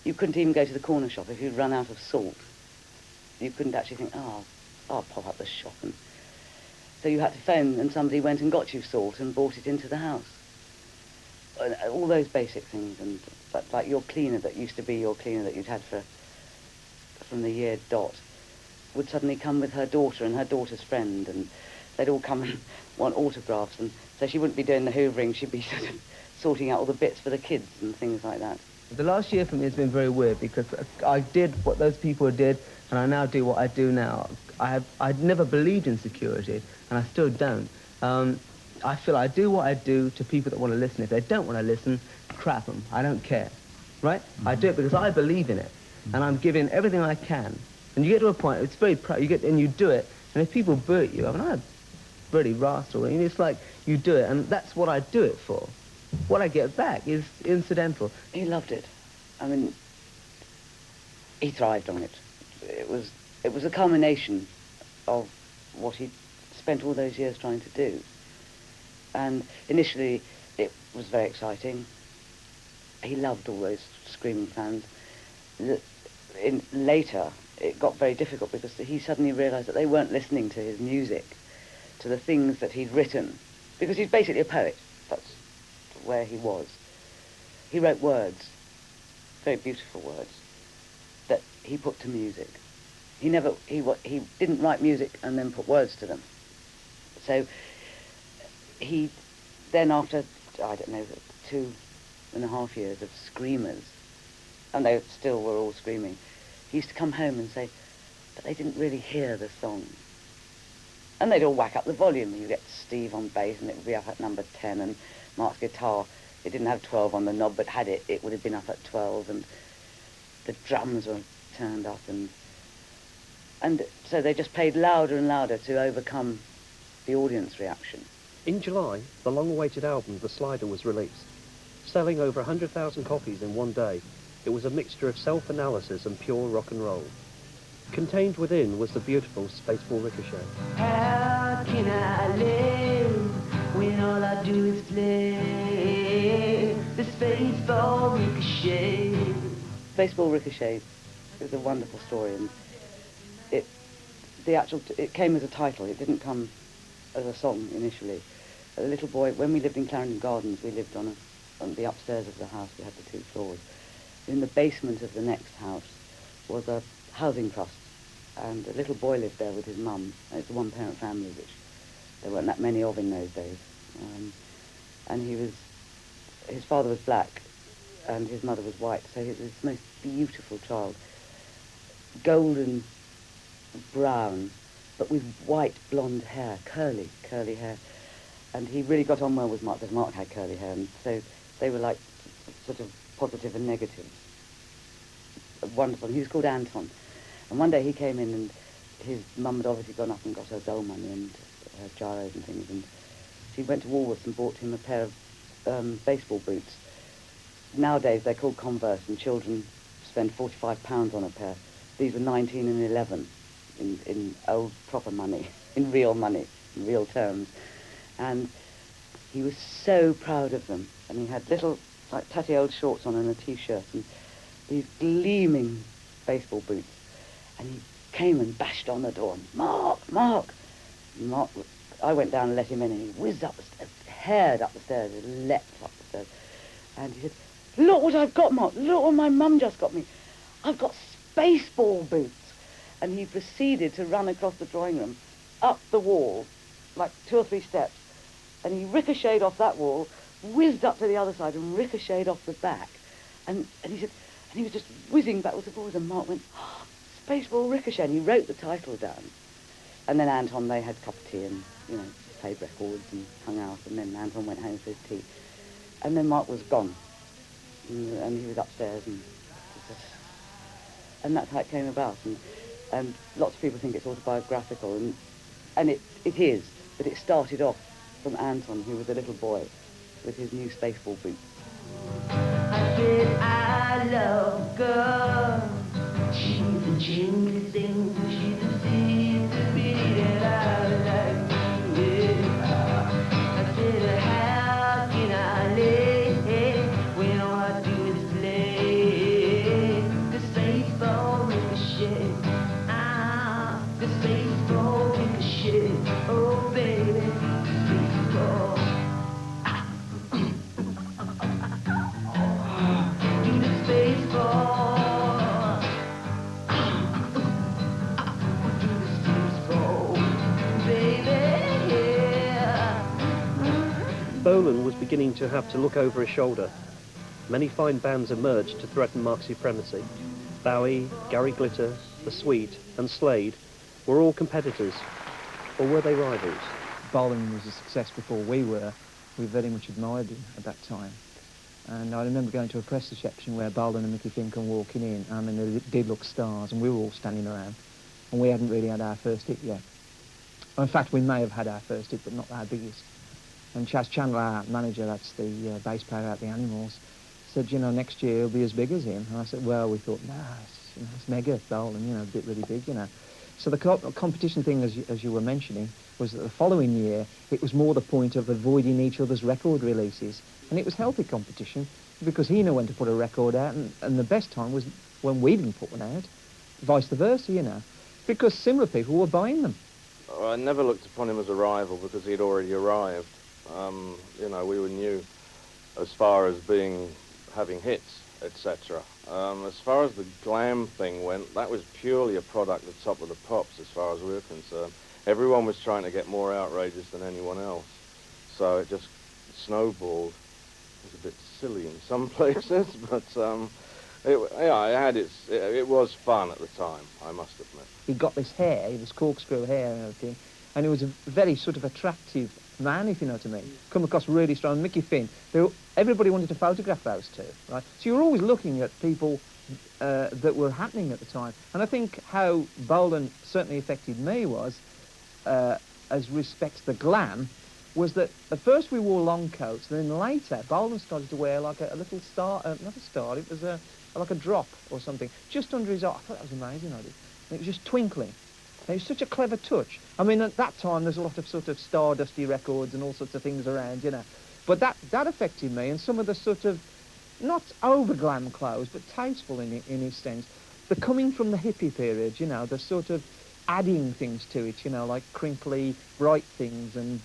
You couldn't even go to the corner shop if you'd run out of salt. You couldn't actually think, oh, I'll pop up the shop. And so you had to phone, and somebody went and got you salt and brought it into the house. And all those basic things, and like your cleaner that used to be your cleaner that you'd had from the year dot, would suddenly come with her daughter and her daughter's friend, and they'd all come and want autographs, and so she wouldn't be doing the hoovering, she'd be sort of sorting out all the bits for the kids and things like that. The last year for me has been very weird because I did what those people did, and I now do what I do now. I'd never believed in security, and I still don't. I feel I do what I do to people that want to listen. If they don't want to listen, crap them. I don't care, right? I do it because I believe in it, and I'm giving everything I can. And you get to a point, it's very proud, and you do it, and if people boo at you, I mean, I'm really rascal, and it's like, you do it, and that's what I do it for. What I get back is incidental. He loved it. I mean, he thrived on it. It was a culmination of what he'd spent all those years trying to do. And initially, it was very exciting. He loved all those screaming fans. Later, it got very difficult because he suddenly realised that they weren't listening to his music, to the things that he'd written, because he's basically a poet. That's where he was. He wrote words, very beautiful words, that he put to music. He didn't write music and then put words to them. So he then, after, I don't know, 2.5 years of screamers, and they still were all screaming, he used to come home and say that they didn't really hear the song. And they'd all whack up the volume. You get Steve on bass and it would be up at number 10, and Mark's guitar, it didn't have 12 on the knob, but had it, it would have been up at 12, and the drums were turned up, and so they just played louder and louder to overcome the audience reaction. In July, the long-awaited album The Slider was released. Selling over 100,000 copies in one day, it was a mixture of self-analysis and pure rock and roll. Contained within was the beautiful Spaceball Ricochet. How can I live when all I do is play the Spaceball Ricochet? Spaceball Ricochet is a wonderful story, and it came as a title. It didn't come as a song initially. A little boy, when we lived in Clarendon Gardens, we lived on the upstairs of the house. We had the 2 floors. In the basement of the next house was a housing trust, and a little boy lived there with his mum. It's a one-parent family, which there weren't that many of in those days. And his father was black, and his mother was white, so he was this most beautiful child, golden brown, but with white blonde hair, curly hair. And he really got on well with Mark, because Mark had curly hair, and so they were like sort of positive and negative. Wonderful. He was called Anton. And one day he came in, and his mum had obviously gone up and got her dole money and her gyros and things, and she went to Woolworths and bought him a pair of baseball boots. Nowadays they're called Converse, and children spend £45 on a pair. These were 19 and 11 in old proper money, in real money, in real terms. And he was so proud of them. And he had little, like, tatty old shorts on and a T-shirt and these gleaming baseball boots. And he came and bashed on the door. Mark! I went down and let him in, and he whizzed up the stairs, haired up the stairs, he leapt up the stairs. And he said, "Look what I've got, Mark. Look what my mum just got me. I've got baseball boots." And he proceeded to run across the drawing room, up the wall, like 2 or 3 steps. And he ricocheted off that wall, whizzed up to the other side and ricocheted off the back. And he said, and he was just whizzing backwards and forwards, and Mark went, "Oh, Spaceball Ricochet," and he wrote the title down. And then Anton, they had a cup of tea and, you know, played records and hung out, and then Anton went home for his tea. And then Mark was gone, and he was upstairs, and that's how it came about. And lots of people think it's autobiographical, and it is, but it started off from Anton, who was a little boy with his new Spaceball boots. I said I love a girl. She's a genuine thing. She's a seed to be that I like. Yeah. I said, how can I live when all I do is play beginning to have to look over his shoulder. Many fine bands emerged to threaten Mark's supremacy. Bowie, Gary Glitter, the Swede, and Slade were all competitors, or were they rivals? Bolan was a success before we were. We very much admired him at that time. And I remember going to a press reception where Bolan and Mickey Finn come walking in. I mean, they did look stars, and we were all standing around. And we hadn't really had our first hit yet. In fact, we may have had our first hit, but not our biggest. And Chas Chandler, our manager, that's the bass player at the Animals, said, you know, next year he'll be as big as him. And I said, well, we thought, nah, it's mega, Bolan, you know, really big, you know. So the competition thing, as you were mentioning, was that the following year, it was more the point of avoiding each other's record releases. And it was healthy competition, because he knew when to put a record out, and the best time was when we didn't put one out, vice versa, you know, because similar people were buying them. I never looked upon him as a rival because he'd already arrived. You know, we were new as far as having hits, etc. As far as the glam thing went, that was purely a product of Top of the Pops as far as we were concerned. Everyone was trying to get more outrageous than anyone else, so it just snowballed. It was a bit silly in some places, but it was fun at the time, I must admit. He got this hair, it was corkscrew hair and everything, and he was a very sort of attractive man, if you know what I mean. Come across really strong. Mickey Finn, everybody wanted to photograph those two, right? So you were always looking at people that were happening at the time. And I think how Bolan certainly affected me was, as respects the glam, was that at first we wore long coats, and then later Bolan started to wear like a little star, not a star, it was like a drop or something, just under his eye. I thought that was amazing, I did. And it was just twinkling. And it was such a clever touch. I mean, at that time, there's a lot of sort of Stardusty records and all sorts of things around, you know. But that affected me, and some of the sort of, not over-glam clothes, but tasteful in his sense. The coming from the hippie period, you know, the sort of adding things to it, you know, like crinkly, bright things and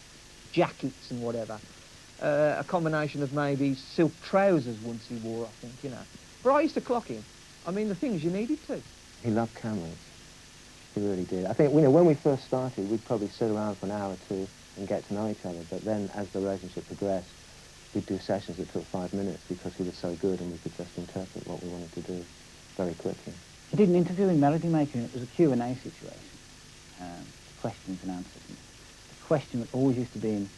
jackets and whatever. A combination of maybe silk trousers once he wore, I think, you know. But I used to clock him. I mean, the things you needed to. He loved cameras. He really did. I think, you know, when we first started, we'd probably sit around for an hour or two and get to know each other. But then, as the relationship progressed, we'd do sessions that took 5 minutes because he was so good, and we could just interpret what we wanted to do very quickly. He did an interview in Melody Maker, and it was a Q&A situation, questions and answers. And the question that always used to be in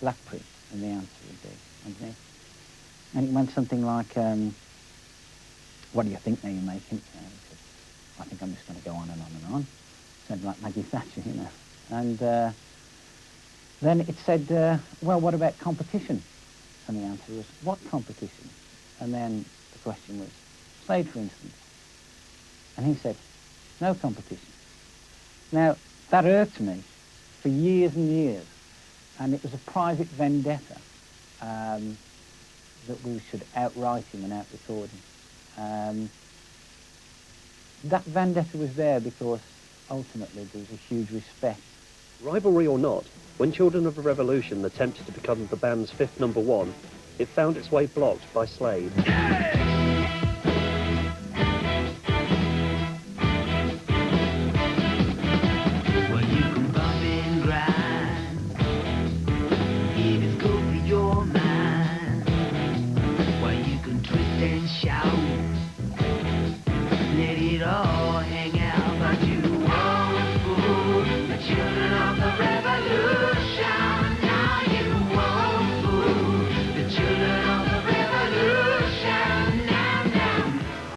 black print, and the answer would be underneath. And it went something like, what do you think now you're making? And he said, I think I'm just going to go on and on and on. Sounded like Maggie Thatcher, you know. And then it said, well, what about competition? And the answer was, what competition? And then the question was, Slade, for instance. And he said, no competition. Now, that irked me for years and years. And it was a private vendetta that we should outright him and out-record him. That vendetta was there because ultimately there was a huge respect. Rivalry or not, when Children of the Revolution attempted to become the band's fifth #1, it found its way blocked by Slade. Let it all